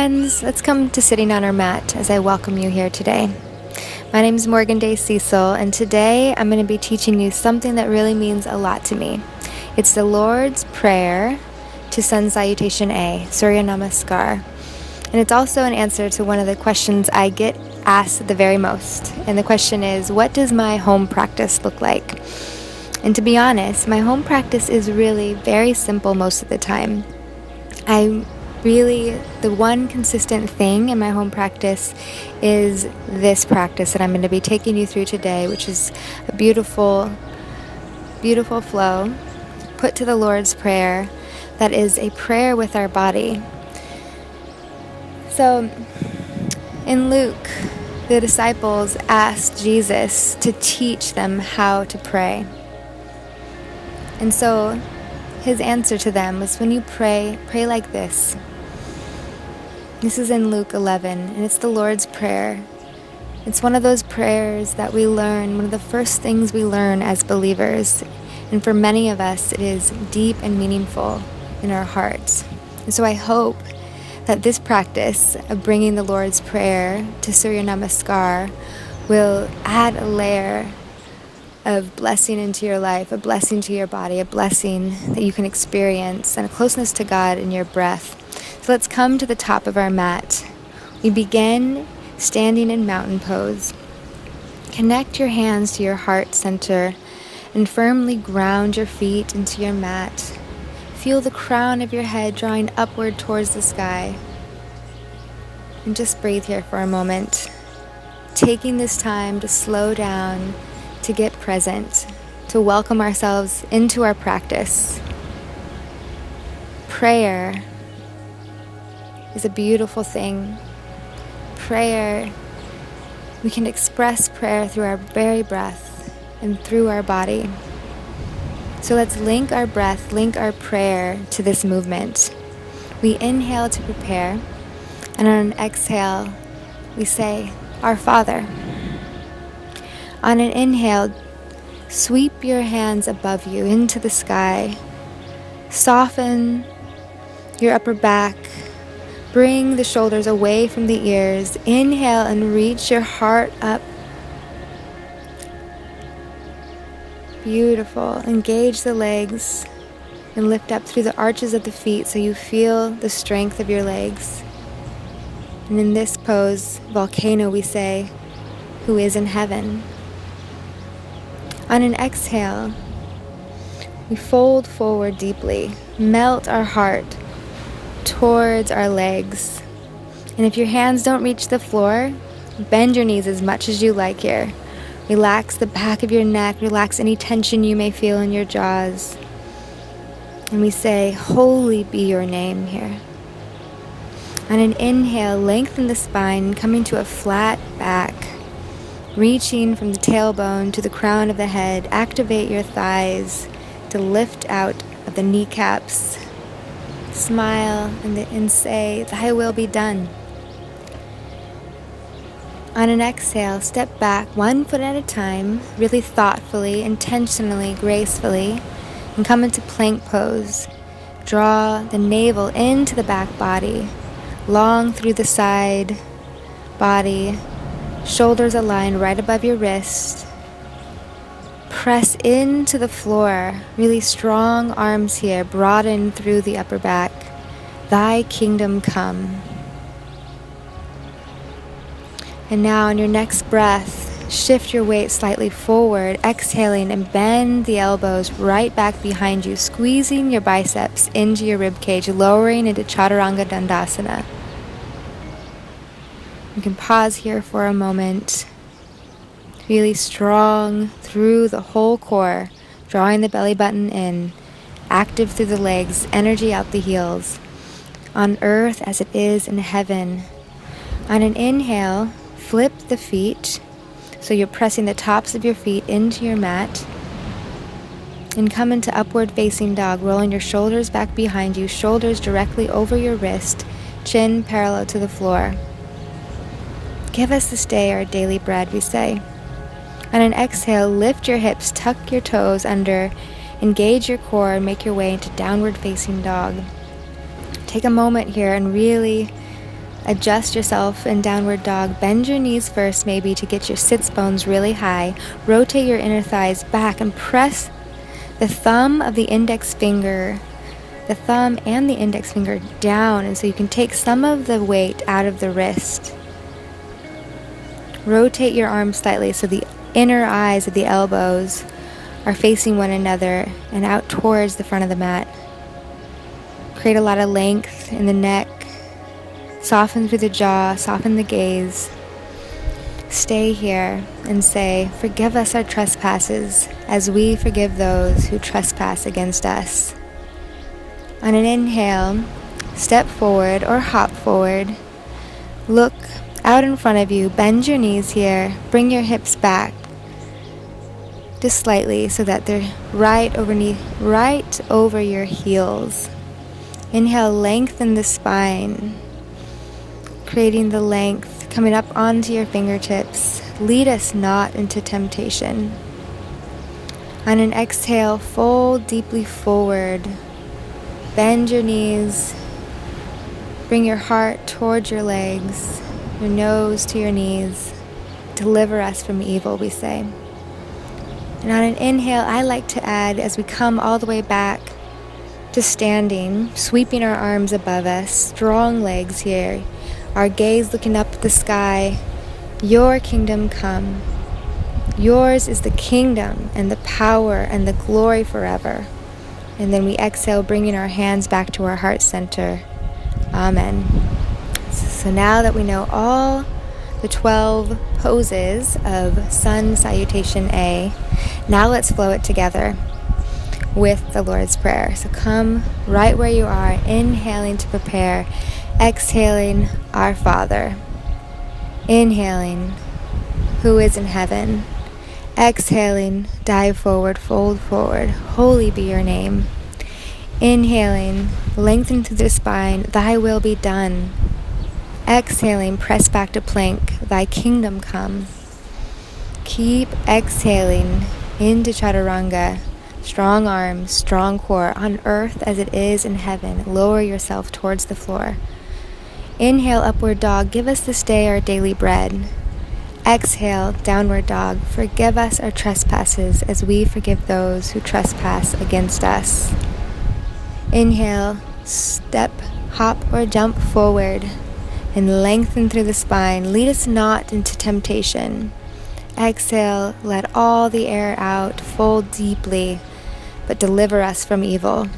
friends, let's come to sitting on our mat as I welcome you here today. My name is Morgan Day Cecil, and today I'm going to be teaching you something that really means a lot to me. It's the Lord's Prayer to Sun Salutation A, Surya Namaskara. And it's also an answer to one of the questions I get asked the very most. And the question is, what does my home practice look like? And to be honest, my home practice is really very simple most of the time. The one consistent thing in my home practice is this practice that I'm going to be taking you through today, which is a beautiful, beautiful flow put to the Lord's Prayer that is a prayer with our body. So, in Luke, the disciples asked Jesus to teach them how to pray. And so, his answer to them was, when you pray, pray like this. This is in Luke 11, and it's the Lord's Prayer. It's one of those prayers that we learn, one of the first things we learn as believers. And for many of us, it is deep and meaningful in our hearts. And so I hope that this practice of bringing the Lord's Prayer to Surya Namaskara will add a layer of blessing into your life, a blessing to your body, a blessing that you can experience, and a closeness to God in your breath. So let's come to the top of our mat. We begin standing in mountain pose. Connect your hands to your heart center and firmly ground your feet into your mat. Feel the crown of your head drawing upward towards the sky. And just breathe here for a moment, taking this time to slow down, to get present, to welcome ourselves into our practice. Prayer is a beautiful thing. Prayer, we can express prayer through our very breath and through our body. So let's link our breath, link our prayer to this movement. We inhale to prepare, and on an exhale, we say, Our Father. On an inhale, sweep your hands above you into the sky. Soften your upper back. Bring the shoulders away from the ears. Inhale and reach your heart up. Beautiful. Engage the legs and lift up through the arches of the feet so you feel the strength of your legs. And in this pose, volcano, we say, who is in heaven. On an exhale, we fold forward deeply, melt our heart towards our legs. And if your hands don't reach the floor, bend your knees as much as you like here. Relax the back of your neck, relax any tension you may feel in your jaws. And we say, Holy be your name here. On an inhale, lengthen the spine, coming to a flat back. Reaching from the tailbone to the crown of the head, activate your thighs to lift out of the kneecaps. Smile and say, Thy will be done. On an exhale, step back 1 foot at a time, really thoughtfully, intentionally, gracefully, and come into plank pose. Draw the navel into the back body, long through the side body, shoulders aligned right above your wrist. Press into the floor, really strong arms here, broaden through the upper back. Thy kingdom come. And now on your next breath, shift your weight slightly forward, exhaling and bend the elbows right back behind you, squeezing your biceps into your rib cage, lowering into Chaturanga Dandasana. You can pause here for a moment. Really strong through the whole core, drawing the belly button in, active through the legs, energy out the heels. On earth as it is in heaven. On an inhale, flip the feet, so you're pressing the tops of your feet into your mat. And come into upward facing dog, rolling your shoulders back behind you, shoulders directly over your wrist, chin parallel to the floor. Give us this day our daily bread, we say. On an exhale, lift your hips, tuck your toes under, engage your core, and make your way into downward facing dog. Take a moment here and really Adjust yourself in downward dog. Bend your knees first, maybe, to get your sits bones really high. Rotate your inner thighs back and press the thumb and the index finger down, and so you can take some of the weight out of the wrist. Rotate your arms slightly so the inner eyes of the elbows are facing one another and out towards the front of the mat. Create a lot of length in the neck. Soften through the jaw, soften the gaze. Stay here and say, "Forgive us our trespasses as we forgive those who trespass against us." On an inhale, step forward or hop forward. Look out in front of you. Bend your knees here. Bring your hips back just slightly so that they're right over your heels. Inhale, lengthen the spine, creating the length, coming up onto your fingertips. Lead us not into temptation. On an exhale, fold deeply forward. Bend your knees. Bring your heart towards your legs, your nose to your knees. Deliver us from evil, we say. And on an inhale, I like to add, as we come all the way back to standing, sweeping our arms above us, strong legs here, our gaze looking up at the sky. Your kingdom come. Yours is the kingdom and the power and the glory forever. And then we exhale, bringing our hands back to our heart center. Amen. So now that we know all the 12 poses of Sun Salutation A, now let's flow it together with the Lord's Prayer. So come right where you are, inhaling to prepare, exhaling, Our Father. Inhaling, who is in heaven. Exhaling, dive forward, fold forward, holy be your name. Inhaling, lengthen through the spine, thy will be done. Exhaling, press back to plank, thy kingdom come. Keep exhaling into chaturanga, strong arms, strong core, on earth as it is in heaven. Lower yourself towards the floor. Inhale, upward dog, give us this day our daily bread. Exhale, downward dog, forgive us our trespasses as we forgive those who trespass against us. Inhale, step, hop, or jump forward and lengthen through the spine. Lead us not into temptation. Exhale, let all the air out, fold deeply, but deliver us from evil.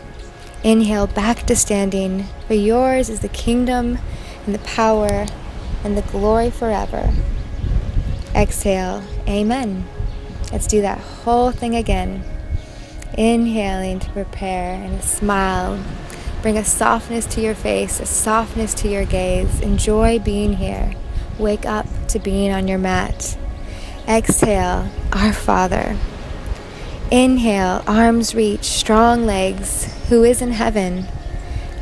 Inhale, back to standing, for yours is the kingdom and the power and the glory forever. Exhale, amen. Let's do that whole thing again. Inhaling to prepare, and a smile. Bring a softness to your face, a softness to your gaze. Enjoy being here. Wake up to being on your mat. Exhale, Our Father. Inhale, arms reach, strong legs, who is in heaven.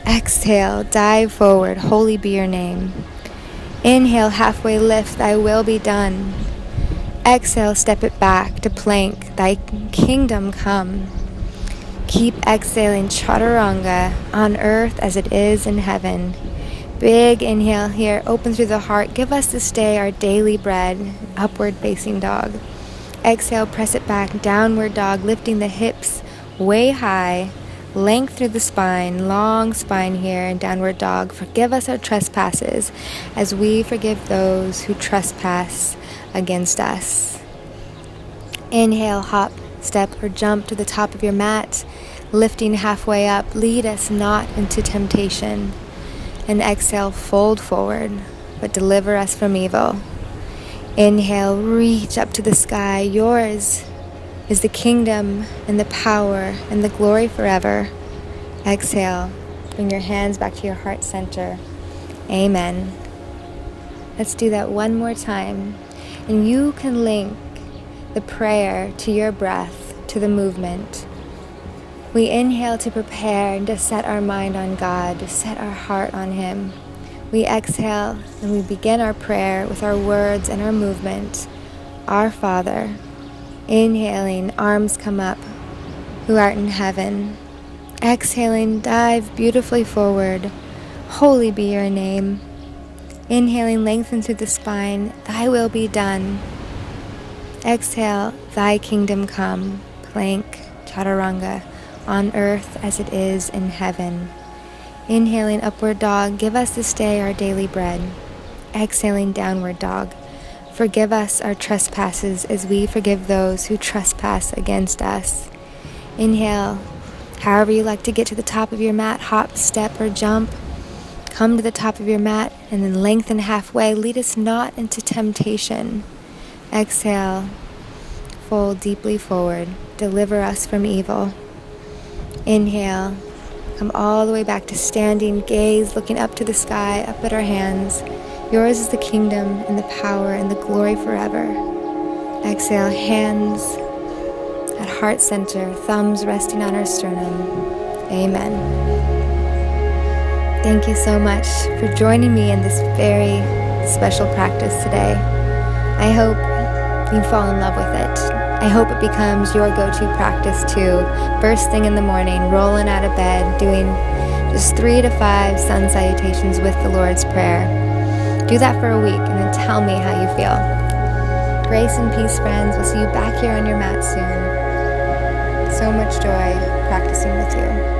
Exhale, dive forward, holy be your name. Inhale, halfway lift, thy will be done. Exhale, step it back to plank, thy kingdom come. Keep exhaling, chaturanga, on earth as it is in heaven. Big inhale here, open through the heart. Give us this day our daily bread, upward facing dog. Exhale, press it back, downward dog, lifting the hips way high. Length through the spine, long spine here in downward dog. Forgive us our trespasses as we forgive those who trespass against us. Inhale, hop, step, or jump to the top of your mat, lifting halfway up. Lead us not into temptation. And exhale, fold forward, but deliver us from evil. Inhale, reach up to the sky. Yours is the kingdom and the power and the glory forever. Exhale, bring your hands back to your heart center. Amen. Let's do that one more time. And you can link the prayer to your breath, to the movement. We inhale to prepare and to set our mind on God, to set our heart on Him. We exhale and we begin our prayer with our words and our movement. Our Father. Inhaling, arms come up, who art in heaven. Exhaling, dive beautifully forward. Holy be your name. Inhaling, lengthen through the spine. Thy will be done. Exhale, thy kingdom come. Plank, chaturanga, on earth as it is in heaven. Inhaling, upward dog. Give us this day our daily bread. Exhaling, downward dog. Forgive us our trespasses as we forgive those who trespass against us. Inhale, however you like to get to the top of your mat, hop, step, or jump. Come to the top of your mat and then lengthen halfway. Lead us not into temptation. Exhale, fold deeply forward. Deliver us from evil. Inhale, come all the way back to standing, gaze, looking up to the sky, up at our hands. Yours is the kingdom and the power and the glory forever. Exhale, hands at heart center, thumbs resting on our sternum. Amen. Thank you so much for joining me in this very special practice today. I hope you fall in love with it. I hope it becomes your go-to practice too. First thing in the morning, rolling out of bed, doing just 3 to 5 sun salutations with the Lord's Prayer. Do that for a week and then tell me how you feel. Grace and peace, friends. We'll see you back here on your mat soon. So much joy practicing with you.